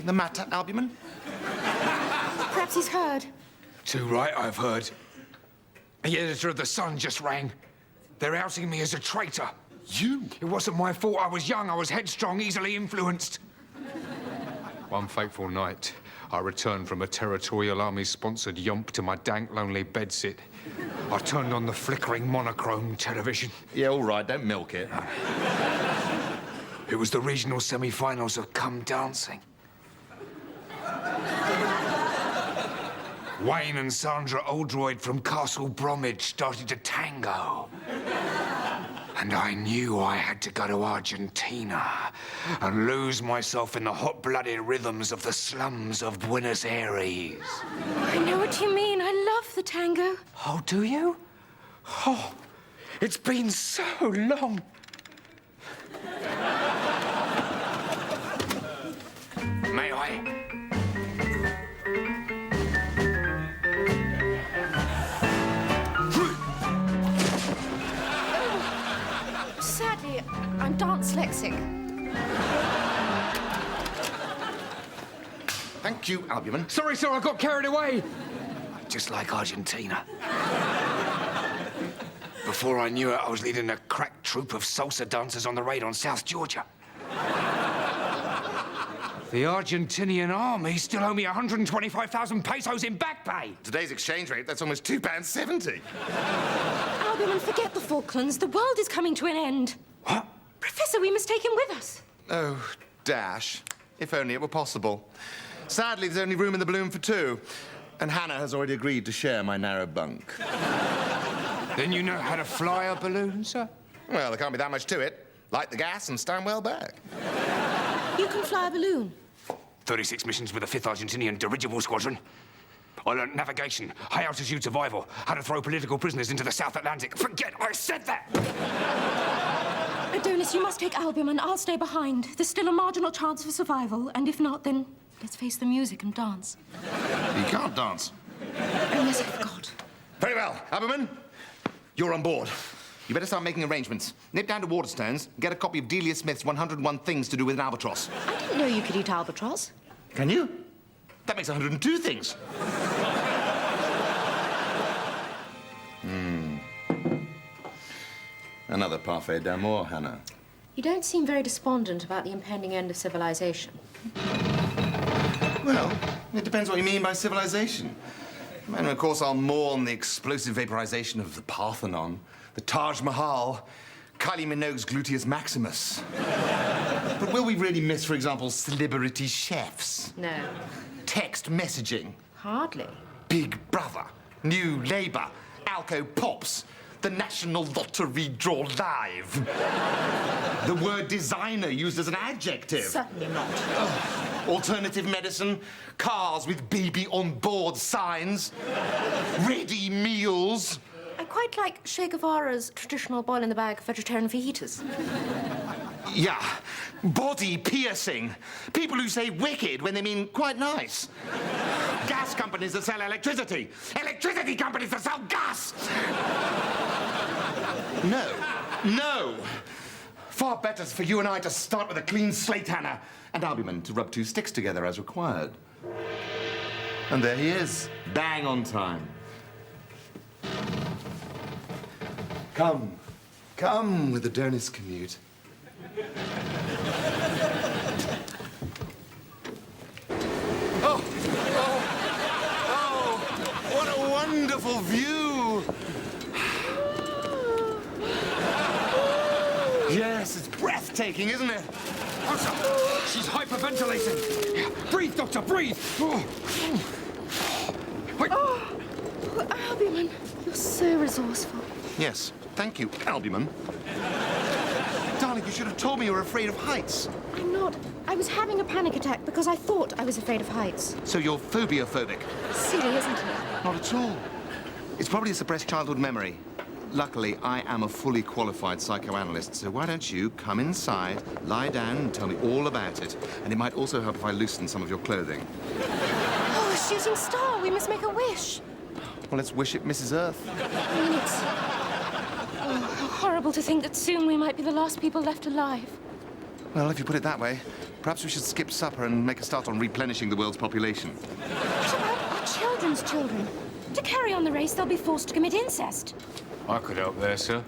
the matter, Albumen? Perhaps he's heard. Too right, I've heard. The editor of The Sun just rang. They're outing me as a traitor. You? It wasn't my fault. I was young, I was headstrong, easily influenced. One fateful night, I returned from a territorial army-sponsored yomp to my dank, lonely bedsit. I turned on the flickering monochrome television. Yeah, all right, don't milk it. It was the regional semi-finals of Come Dancing. Wayne and Sandra Oldroyd from Castle Bromwich started to tango. And I knew I had to go to Argentina and lose myself in the hot-blooded rhythms of the slums of Buenos Aires. I know what you mean. I love the tango. Oh, do you? Oh, it's been so long. May I? Sadly, I'm dance lexic. Thank you, Albumen. Sorry, sir, I got carried away. Just like Argentina. Before I knew it, I was leading a crack troupe of salsa dancers on the raid on South Georgia. The Argentinian army still owe me 125,000 pesos in back pay. Today's exchange rate, that's almost £2.70. Albumen, forget the Falklands. The world is coming to an end. What? Professor, we must take him with us. Oh, dash. If only it were possible. Sadly, there's only room in the balloon for two. And Hannah has already agreed to share my narrow bunk. Then you know how to fly a balloon, sir? Well, there can't be that much to it. Light the gas and stand well back. You can fly a balloon. 36 missions with the 5th Argentinian Dirigible Squadron. I learnt navigation, high-altitude survival, how to throw political prisoners into the South Atlantic. Forget I said that! Adonis, you must take Albumen. I'll stay behind. There's still a marginal chance for survival, and if not, then let's face the music and dance. You can't dance. Oh, yes, I forgot. Very well. Albumen, you're on board. You better start making arrangements. Nip down to Waterstones and get a copy of Delia Smith's 101 Things to Do with an Albatross. I didn't know you could eat albatross. Can you? That makes 102 things. Another parfait d'amour, Hannah. You don't seem very despondent about the impending end of civilization. Well, it depends what you mean by civilization. And of course, I'll mourn the explosive vaporization of the Parthenon, the Taj Mahal, Kylie Minogue's gluteus maximus. But will we really miss, for example, celebrity chefs? No. Text messaging? Hardly. Big Brother, New Labour, Alco Pops, the National Lottery Draw Live. The word designer used as an adjective. Certainly not. Alternative medicine, cars with baby on board signs, ready meals. I quite like Che Guevara's traditional boil-in-the-bag vegetarian fajitas. Yeah, body piercing. People who say wicked when they mean quite nice. Gas companies that sell electricity. Electricity companies that sell gas. No. Far better for you and I to start with a clean slate, Hannah, and Albumen to rub two sticks together as required. And there he is, bang on time. Come with Adonis Cnut. Oh, what a wonderful view! Yes, it's breathtaking, isn't it? She's hyperventilating. Breathe, Doctor, breathe. Albumen, you're so resourceful. Yes, thank you, Albumen. Darling, you should have told me you were afraid of heights. I'm not. I was having a panic attack because I thought I was afraid of heights. So you're phobia-phobic? Silly, isn't it? Not at all. It's probably a suppressed childhood memory. Luckily, I am a fully qualified psychoanalyst, so why don't you come inside, lie down, and tell me all about it. And it might also help if I loosen some of your clothing. Oh, a shooting star. We must make a wish. Well, let's wish it Mrs. Earth. I mean, it's... Oh, how horrible to think that soon we might be the last people left alive. Well, if you put it that way, perhaps we should skip supper and make a start on replenishing the world's population. What about our children's children? To carry on the race, they'll be forced to commit incest. I could help there, sir.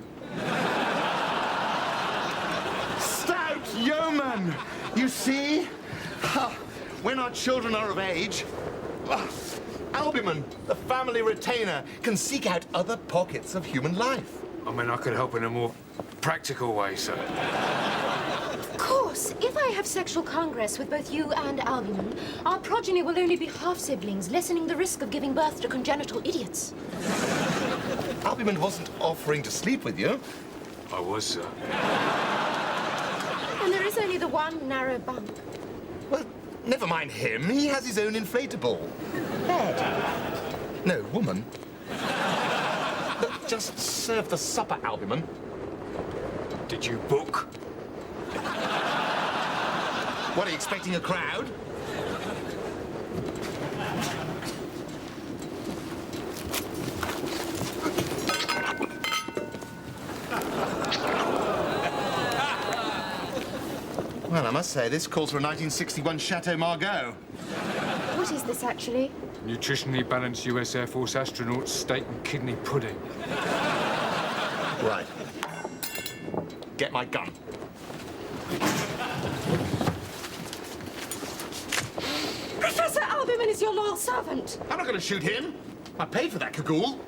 Stout yeoman! You see? When our children are of age, Albumen, the family retainer, can seek out other pockets of human life. I mean, I could help in a more practical way, sir. Of course, if I have sexual congress with both you and Albumen, our progeny will only be half-siblings, lessening the risk of giving birth to congenital idiots. Albumen wasn't offering to sleep with you. I was, sir. And there is only the one narrow bump. Well, never mind him. He has his own inflatable. Bed. No, woman. But just serve the supper, Albumen. Did you book? What, are you expecting a crowd? Well, I must say, this calls for a 1961 Chateau Margaux. What is this, actually? Nutritionally balanced US Air Force astronauts steak and kidney pudding. Right. Get my gun. Professor Albumen is your loyal servant. I'm not going to shoot him. I paid for that cagoule.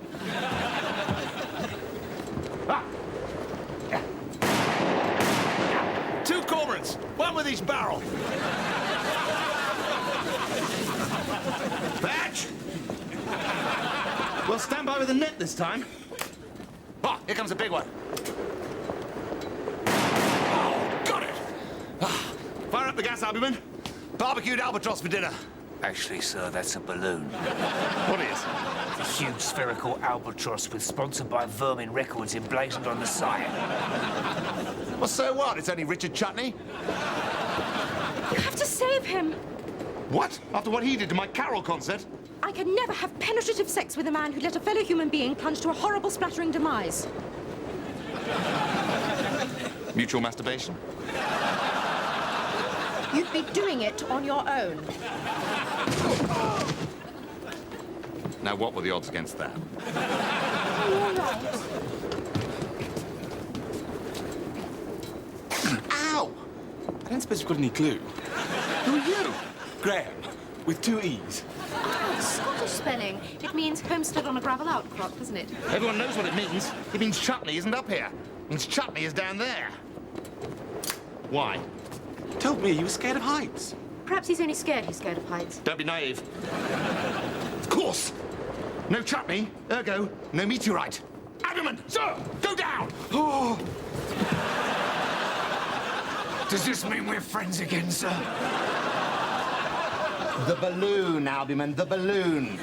Two cormorants, one with each barrel. Badge! Well, stand by with the net this time. Ah, here comes a big one. Oh, got it! Fire up the gas, Albumen. Barbecued albatross for dinner. Actually, sir, that's a balloon. What is? It's a huge spherical albatross with sponsored by Vermin Records emblazoned on the side. Well, so what? It's only Richard Chutney. You have to save him. What? After what he did to my carol concert? I could never have penetrative sex with a man who let a fellow human being plunge to a horrible, splattering demise. Mutual masturbation? You'd be doing it on your own. Now, what were the odds against that? All right. Ow! I don't suppose you've got any clue. Who are you? Graeme, with 2 E's. Oh, Scottish spelling. It means homestead on a gravel outcrop, doesn't it? Everyone knows what it means. It means Chutney isn't up here. It means Chutney is down there. Why? Told me you were scared of heights. Perhaps he's only scared he's scared of heights. Don't be naive. Of course. No Chutney, ergo, no meteorite. Albumen, sir, go down! Oh! Does this mean we're friends again, sir? The balloon, Albumen, the balloon.